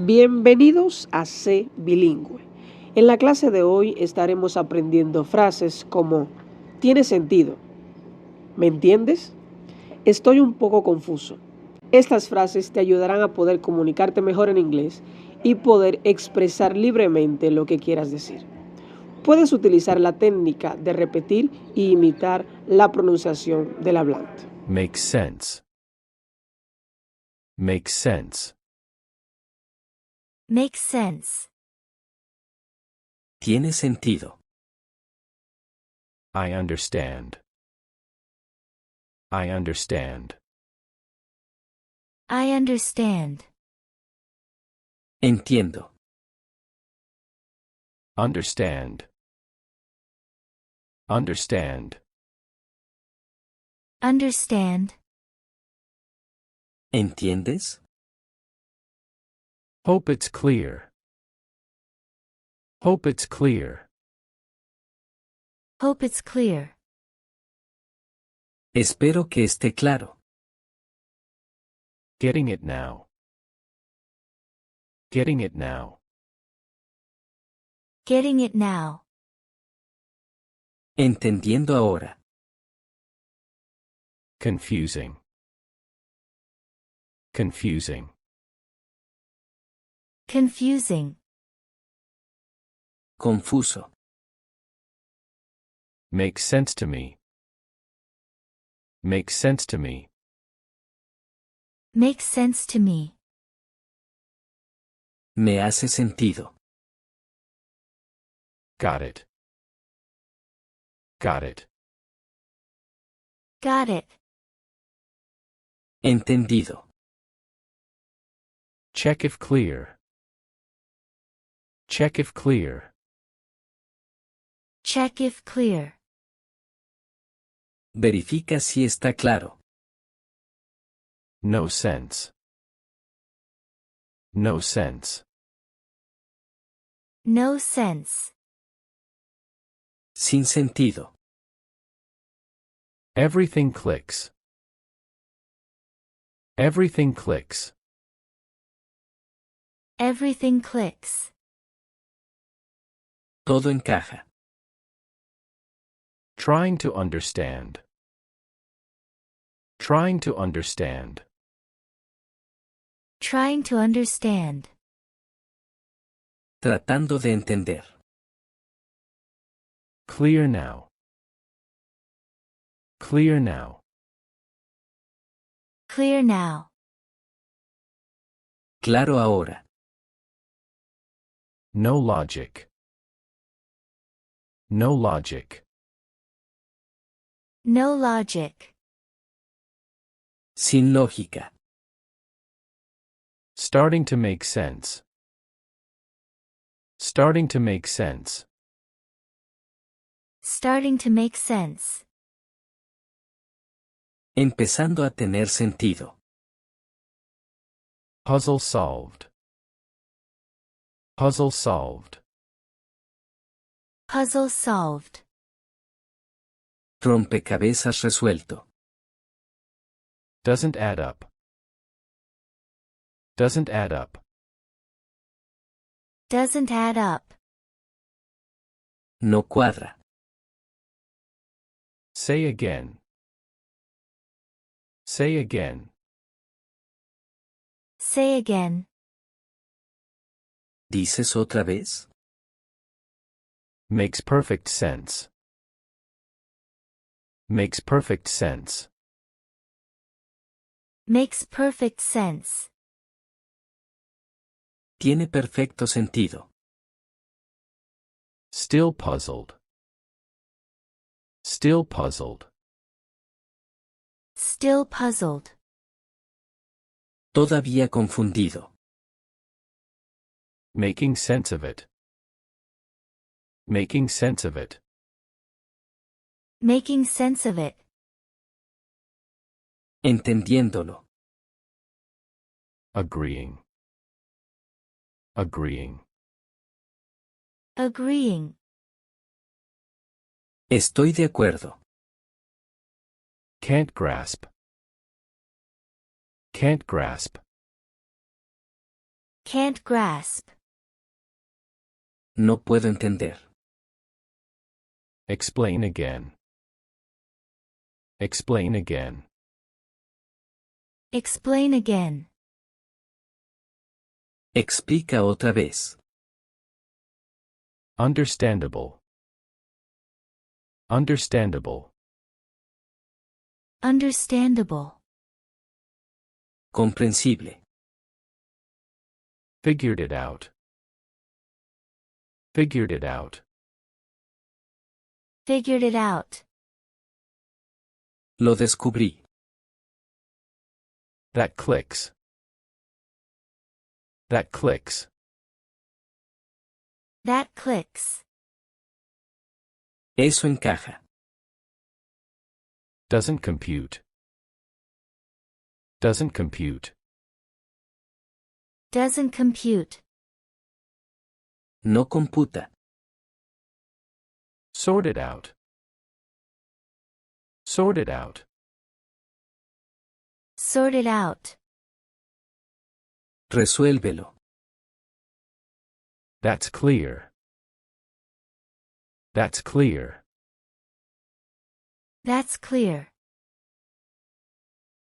Bienvenidos a C Bilingüe. En la clase de hoy estaremos aprendiendo frases como tiene sentido, ¿me entiendes? Estoy un poco confuso. Estas frases te ayudarán a poder comunicarte mejor en inglés y poder expresar libremente lo que quieras decir. Puedes utilizar la técnica de repetir y imitar la pronunciación del hablante. Makes sense. Makes sense. Makes sense. Tiene sentido. I understand. I understand. I understand. Entiendo. Understand. Understand. Understand. ¿Entiendes? Hope it's clear. Hope it's clear. Hope it's clear. Espero que esté claro. Getting it now. Getting it now. Getting it now. Entendiendo ahora. Confusing. Confusing. Confusing. Confuso. Makes sense to me. Makes sense to me. Makes sense to me. Me hace sentido. Got it. Got it. Got it. Entendido. Check if clear. Check if clear. Check if clear. Verifica si está claro. No sense. No sense. No sense. Sin sentido. Everything clicks. Everything clicks. Everything clicks. Todo encaja. Trying to understand. Trying to understand. Trying to understand. Tratando de entender. Clear now. Clear now. Clear now. Claro ahora. No logic. No logic. No logic. Sin lógica. Starting to make sense. Starting to make sense. Starting to make sense. Empezando a tener sentido. Puzzle solved. Puzzle solved. Puzzle solved. Rompecabezas resuelto. Doesn't add up. Doesn't add up. Doesn't add up. No cuadra. Say again. Say again. Say again. ¿Dices otra vez? Makes perfect sense. Makes perfect sense. Makes perfect sense. Tiene perfecto sentido. Still puzzled. Still puzzled. Still puzzled. Todavía confundido. Making sense of it. Making sense of it. Making sense of it. Entendiéndolo. Agreeing. Agreeing. Agreeing. Estoy de acuerdo. Can't grasp. Can't grasp. Can't grasp. No puedo entender. Explain again. Explain again. Explain again. Explica otra vez. Understandable. Understandable. Understandable. Comprensible. Figured it out. Figured it out. Figured it out. Lo descubrí. That clicks. That clicks. That clicks. Eso encaja. Doesn't compute. Doesn't compute. Doesn't compute. No computa. Sort it out. Sort it out. Sort it out. Resuélvelo. That's clear. That's clear. That's clear.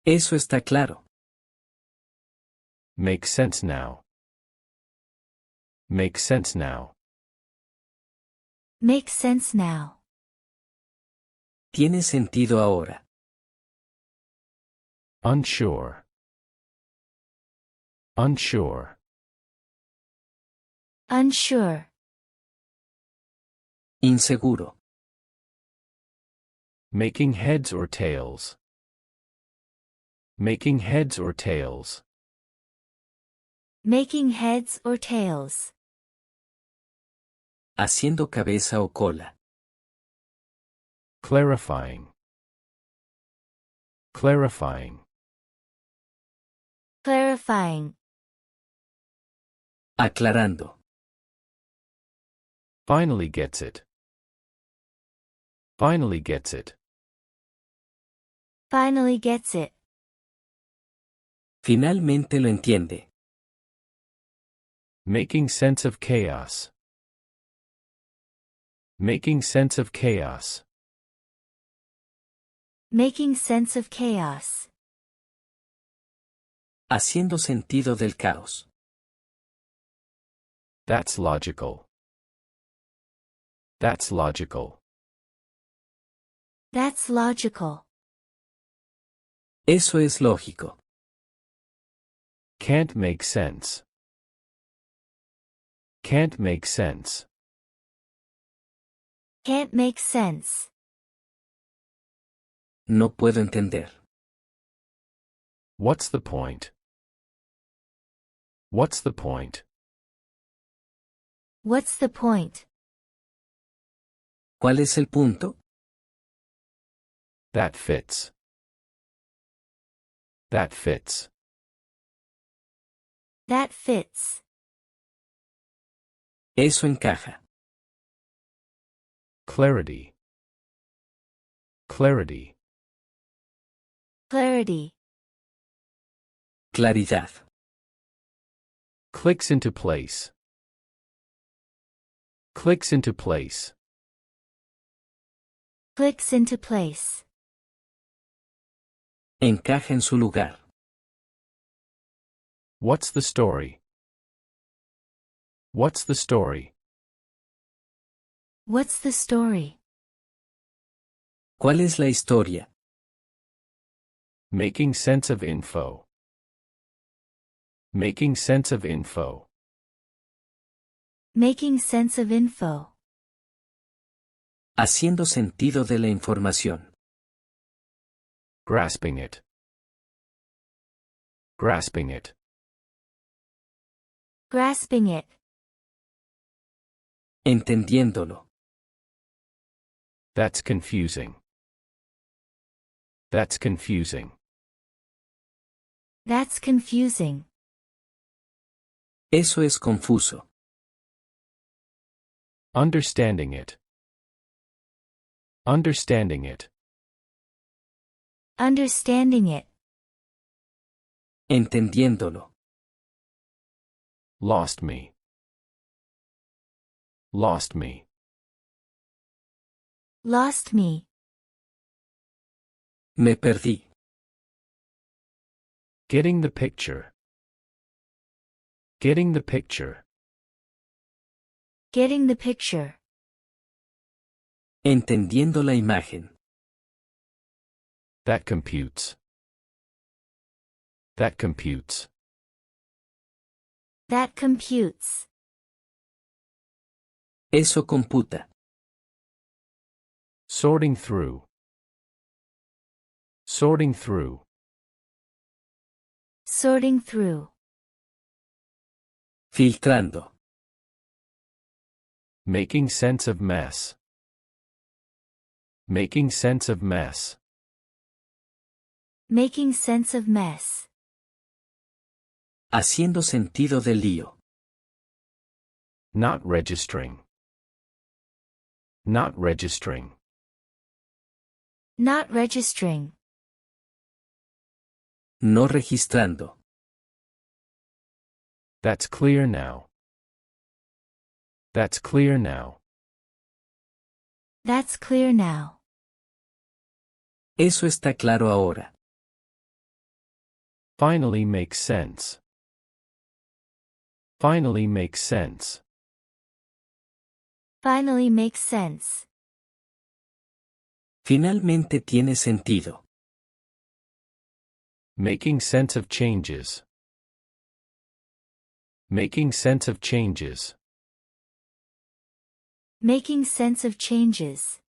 Eso está claro. Makes sense now. Makes sense now. Makes sense now. Tiene sentido ahora. Unsure. Unsure. Unsure. Inseguro. Making heads or tails. Making heads or tails. Making heads or tails. Haciendo cabeza o cola. Clarifying. Clarifying. Clarifying. Aclarando. Finally gets it. Finally gets it. Finally gets it. Finalmente lo entiende. Making sense of chaos. Making sense of chaos. Making sense of chaos. Haciendo sentido del caos. That's logical. That's logical. That's logical. Eso es lógico. Can't make sense. Can't make sense. Can't make sense. No puedo entender. What's the point? What's the point? What's the point? ¿Cuál es el punto? That fits. That fits. That fits. Eso encaja. Clarity. Clarity. Clarity. Claridad. Clicks into place. Clicks into place. Clicks into place. Encaja en su lugar. What's the story? What's the story? What's the story? ¿Cuál es la historia? Making sense of info. Making sense of info. Making sense of info. Haciendo sentido de la información. Grasping it. Grasping it. Grasping it. Entendiéndolo. That's confusing. That's confusing. That's confusing. Eso es confuso. Understanding it. Understanding it. Understanding it. Entendiéndolo. Lost me. Lost me. Lost me. Me perdí. Getting the picture. Getting the picture. Getting the picture. Entendiendo la imagen. That computes. That computes. That computes. Eso computa. Sorting through. Sorting through. Sorting through. Filtrando. Making sense of mess. Making sense of mess. Making sense of mess. Haciendo sentido del lío. Not registering. Not registering. Not registering. No registrando. That's clear now. That's clear now. That's clear now. Eso está claro ahora. Finally makes sense. Finally makes sense. Finally makes sense. Finalmente tiene sentido. Making sense of changes. Making sense of changes. Making sense of changes.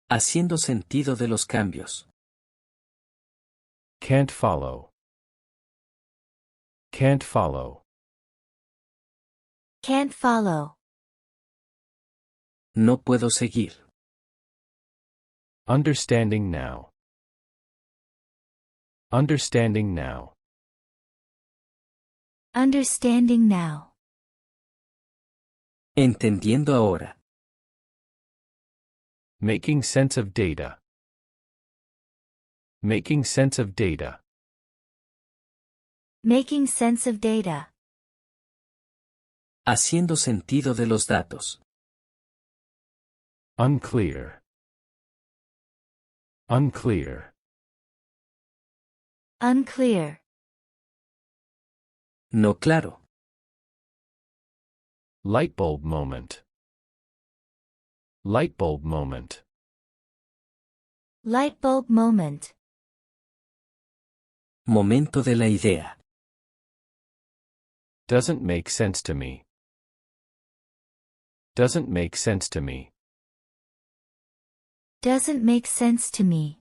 Haciendo sentido de los cambios. Can't follow. Can't follow. Can't follow. No puedo seguir. Understanding now. Understanding now. Understanding now. Entendiendo ahora. Making sense of data. Making sense of data. Making sense of data. Haciendo sentido de los datos. Unclear. Unclear. Unclear. No claro. Light bulb moment. Light bulb moment. Light bulb moment. Momento de la idea. Doesn't make sense to me. Doesn't make sense to me. Doesn't make sense to me.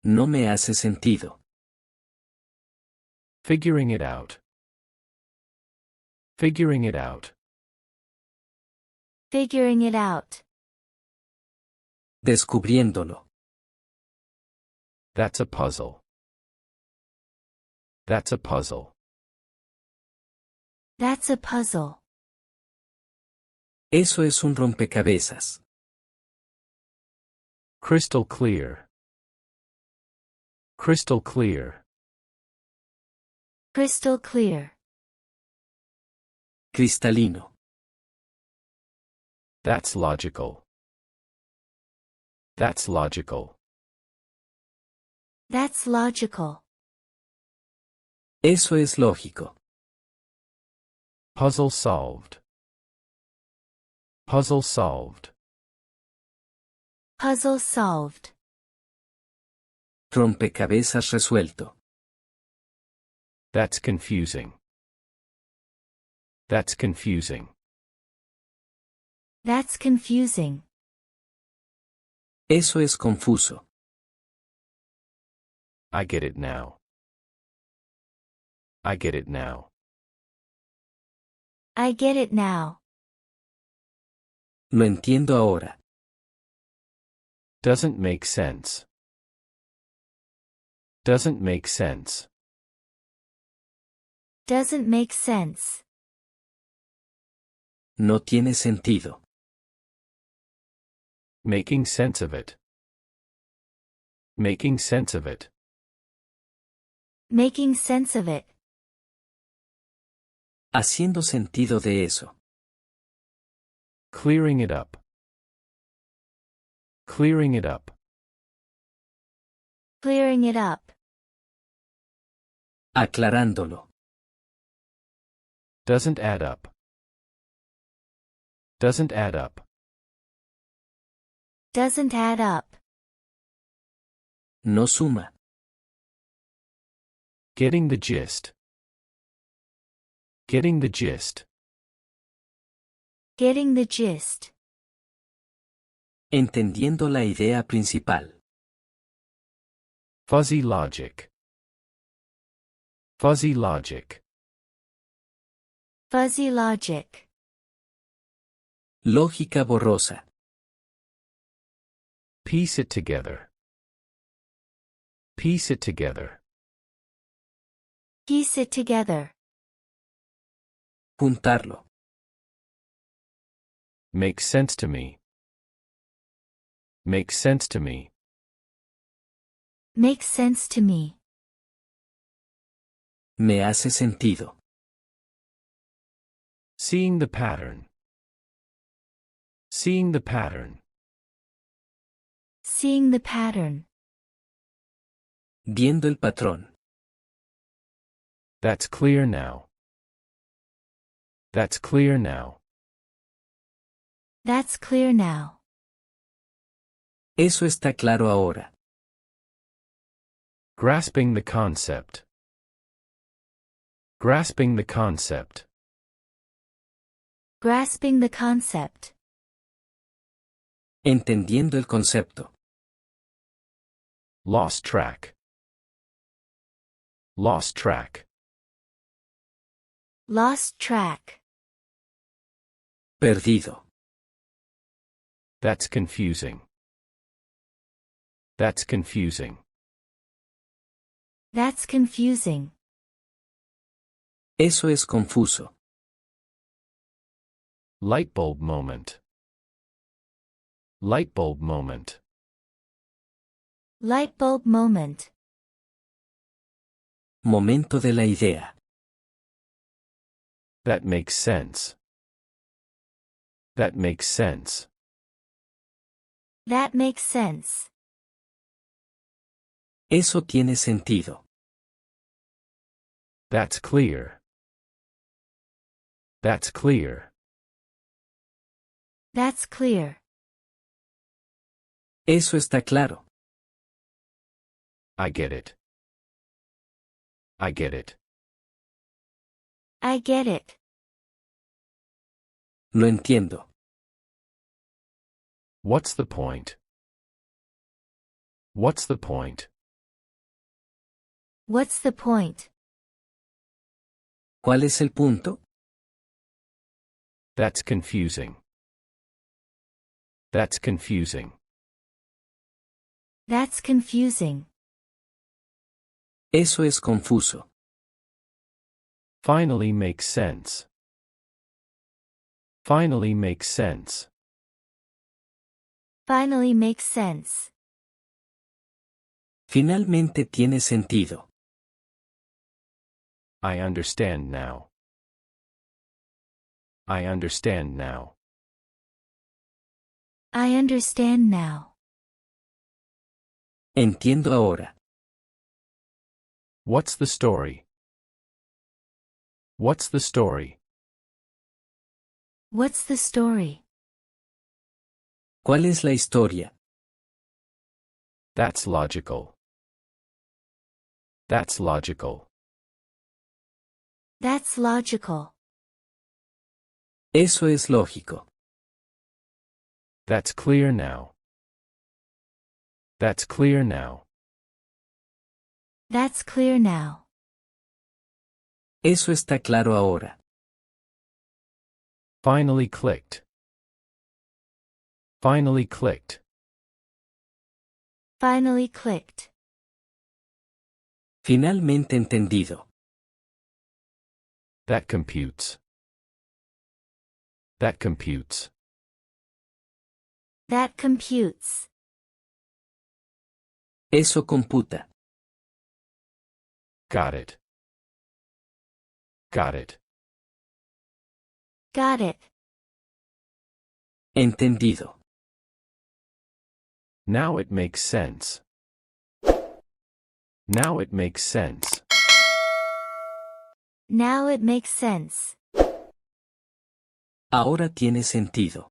No me hace sentido. Figuring it out. Figuring it out. Figuring it out. Descubriéndolo. That's a puzzle. That's a puzzle. That's a puzzle. Eso es un rompecabezas. Crystal clear. Crystal clear. Crystal clear. Cristalino. That's logical. That's logical. That's logical. Eso es lógico. Puzzle solved. Puzzle solved. Puzzle solved. Rompecabezas resuelto. That's confusing. That's confusing. That's confusing. Eso es confuso. I get it now. I get it now. I get it now. Lo entiendo ahora. Doesn't make sense. Doesn't make sense. Doesn't make sense. No tiene sentido. Making sense of it. Making sense of it. Making sense of it. Haciendo sentido de eso. Clearing it up. Clearing it up. Clearing it up. Aclarándolo. Doesn't add up. Doesn't add up. Doesn't add up. No suma. Getting the gist. Getting the gist. Getting the gist. Entendiendo la idea principal. Fuzzy logic. Fuzzy logic. Fuzzy logic. Lógica borrosa. Piece it together. Piece it together. Piece it together. Juntarlo. Makes sense to me. Makes sense to me. Makes sense to me. Me hace sentido. Seeing the pattern. Seeing the pattern. Seeing the pattern. Viendo el patrón. That's clear now. That's clear now. That's clear now. Eso está claro ahora. Grasping the concept. Grasping the concept. Grasping the concept. Entendiendo el concepto. Lost track. Lost track. Lost track. Perdido. That's confusing. That's confusing. That's confusing. Eso es confuso. Light bulb moment. Light bulb moment. Light bulb moment. Momento de la idea. That makes sense. That makes sense. That makes sense. Eso tiene sentido. That's clear. That's clear. That's clear. Eso está claro. I get it. I get it. I get it. Lo entiendo. What's the point? What's the point? What's the point? ¿Cuál es el punto? That's confusing. That's confusing. That's confusing. Eso es confuso. Finally makes sense. Finally makes sense. Finally makes sense. Finalmente tiene sentido. I understand now. I understand now. I understand now. Entiendo ahora. What's the story? What's the story? What's the story? ¿Cuál es la historia? That's logical. That's logical. That's logical. Eso es lógico. That's clear now. That's clear now. That's clear now. Eso está claro ahora. Finally clicked. Finally clicked. Finally clicked. Finalmente entendido. That computes. That computes. That computes. Eso computa. Got it. Got it. Got it. Entendido. Now it makes sense. Now it makes sense. Now it makes sense. Ahora tiene sentido.